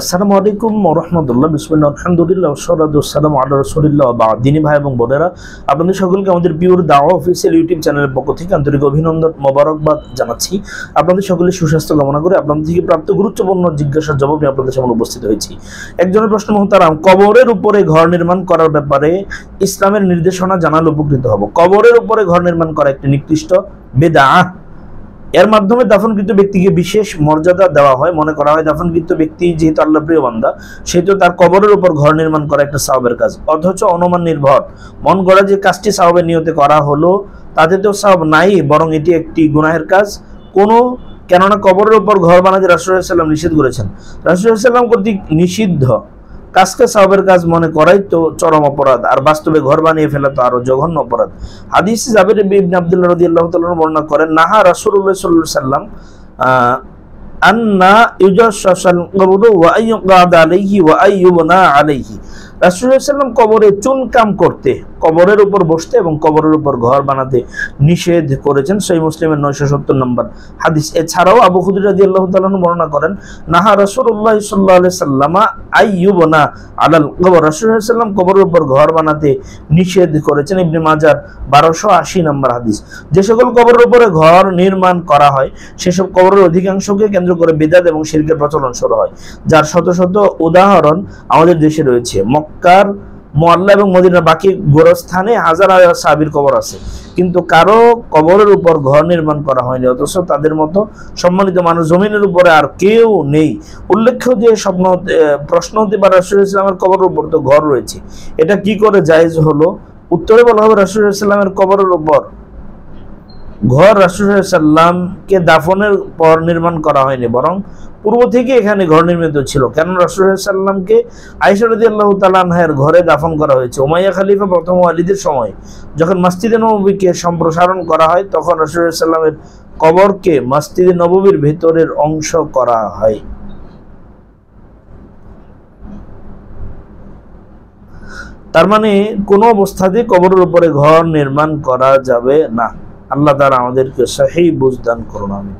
আসসালামু আলাইকুম ওয়া রাহমাতুল্লাহ। বিসমিল্লাহ, আলহামদুলিল্লাহ, ওয়াসসালাতু ওয়াসসালামু আলা রাসূলিল্লাহ ওয়া বা'দ। দিনী ভাই এবং বোনেরা, আপনাদের সকলকে আমাদের পিওর দাওয়া অফিসিয়াল ইউটিউব চ্যানেলের পক্ষ থেকে আন্তরিক অভিনন্দন, মোবারকবাদ জানাচ্ছি। আপনাদের সকলের সুস্বাস্থ্য কামনা করে আপনাদের থেকে প্রাপ্ত গুরুত্বপূর্ণ জিজ্ঞাসার জবাব নিয়ে আপনাদের সামনে উপস্থিত হয়েছি। একজনের প্রশ্ন, মুহতারাম, কবরের উপরে ঘর নির্মাণ করার ব্যাপারে ইসলামের নির্দেশনা জানালে উপকৃত হব। কবরের উপরে ঘর নির্মাণ করা একটি নিকৃষ্ট বিদআহ। এর মাধ্যমে দাফনকৃত ব্যক্তিকে বিশেষ মর্যাদা দেওয়া হয়। মনে করা হয় দাফনকৃত ব্যক্তি যেহেতু আল্লাহর প্রিয় বান্দা, সেহেতু তার কবরের উপর ঘর নির্মাণ করা একটা সওয়াবের কাজ। অথচ অনুমান নির্ভর মন গড়া যে কাজটি সওয়াবের নিয়তে করা হলো তাতে তো সওয়াব নাই, বরং এটি একটি গুনাহের কাজ। কেননা কবরের উপর ঘর বানাতে রাসূলুল্লাহ সাল্লাল্লাহু আলাইহি ওয়াসাল্লাম নিষেধ করেছেন। রাসূলুল্লাহ সাল্লাল্লাহু আলাইহি ওয়াসাল্লাম কর্তৃক নিষিদ্ধ কাজকে সওয়াবের কাজ মনে করাই তো চরম অপরাধ, আর বাস্তবে ঘর বানিয়ে ফেলা তো আরো জঘন্য অপরাধ। হাদিসে জাবির ইবনে আব্দুল্লাহ রাদিয়াল্লাহু তাআলা বর্ণনা করেন, নাহা রাসূলুল্লাহ সাল্লাল্লাহু আলাইহি ওয়াসাল্লাম আন্না ইউজাশশাল কবরু ওয়া আইয়ুকাদ আলাইহি ওয়া আইয়ুবনা আলাইহি। রাসূলুল্লাহ সাল্লাল্লাহু আলাইহি ওয়াসাল্লাম কবরে চুনকাম করতে, কবরের উপর বসতে এবং কবরের উপর ঘর বানাতে নিষেধ করেছেন। সহিহ মুসলিমের 970 নম্বর হাদিস। এছাড়াও আবু হুরায়রা রাদিয়াল্লাহু তাআলা বর্ণনা করেন, নাহা রাসূলুল্লাহ সাল্লাল্লাহু আলাইহি ওয়াসাল্লাম আইয়ুবনা আলাল কবর। রাসূলুল্লাহ সাল্লাল্লাহু আলাইহি ওয়াসাল্লাম কবরের উপর ঘর বানাতে নিষেধ করেছেন। ইবনে মাজাহ 1280 নম্বর হাদিস। যে সকল কবরের উপরে ঘর নির্মাণ করা হয় সেসব কবরের অধিকাংশকে কেন্দ্র করে বিদআত এবং শিরকের প্রচলন শুরু হয়, যার শত শত উদাহরণ আমাদের দেশে রয়েছে। মক্কার মুআল্লা এবং মদিনার বাকি গোরস্থানে হাজার হাজার সাহাবীর কবর আছে, কিন্তু কারো কবরের উপর ঘর নির্মাণ করা হয়নি। অথচ তাদের মতো সম্মানিত মানুষ জমিনের উপরে আর কেউ নেই। উল্লেখ্য যে প্রশ্ন হতে পারে, রাসূলুল্লাহ সাল্লাল্লাহু আলাইহি ওয়াসাল্লামের কবরের উপর তো ঘর রয়েছে, এটা কি করে জায়েজ হলো? উত্তরে বলা হবে, রাসূলুল্লাহ সাল্লাল্লাহু আলাইহি ওয়াসাল্লামের কবরের উপর ঘর রাসূলুল্লাহ সাল্লাল্লাহু আলাইহি ওয়াসাল্লামকে দাফনের পর নির্মাণ করা হয়নি, বরং পূর্ব থেকে এখানে ঘর নির্মিত ছিল। কেন রাসূলুল্লাহ সাল্লাল্লাহু আলাইহি ওয়াসাল্লামকে আয়েশা রাদিয়াল্লাহু তাআলা আনহার ঘরে দাফন করা হয়েছে। উমাইয়া খলিফা প্রথম ওয়ালিদের সময় যখন মসজিদে নববীকে সম্প্রসারণ করা হয়, তখন রাসূলুল্লাহ সাল্লাল্লাহু আলাইহি ওয়াসাল্লামের কবরকে মসজিদে নববীর ভেতরের অংশ করা হয়। তার মানে কোনো অবস্থাতেই কবরের উপরে ঘর নির্মাণ করা যাবে না। আল্লাহ তাআলা আমাদেরকে সহিহ বুঝ দান করুন। আমিন।